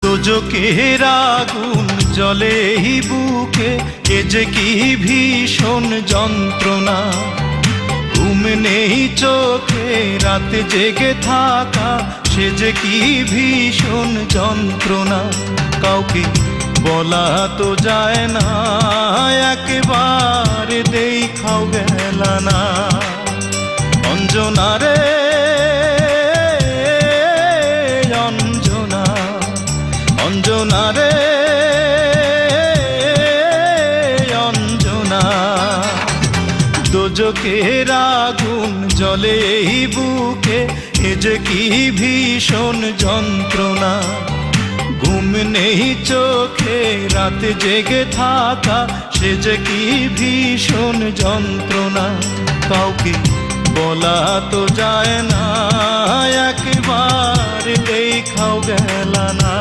দোজকের আগুন জ্বলে এই বুকে, এ যে কি ভীষণ যন্ত্রণা। ঘুম নেই চোখে রাতে জেগে থাকা, সে যে কি ভীষণ যন্ত্রণা। কাউকে বলা তো যায় না, একেবারে দেখাও গেল না। অঞ্জনা রে অঞ্জনা, অঞ্জনা রে অঞ্জনা। দোজকের আগুন জ্বলে এই বুকে, এ যে কি ভীষণ যন্ত্রণা। ঘুম নেই চোখে রাতে জেগে থাকা, সে যে কি ভীষণ যন্ত্রণা। কাউকে বলা তো যায় না, একেবারে দেখাও গেল না।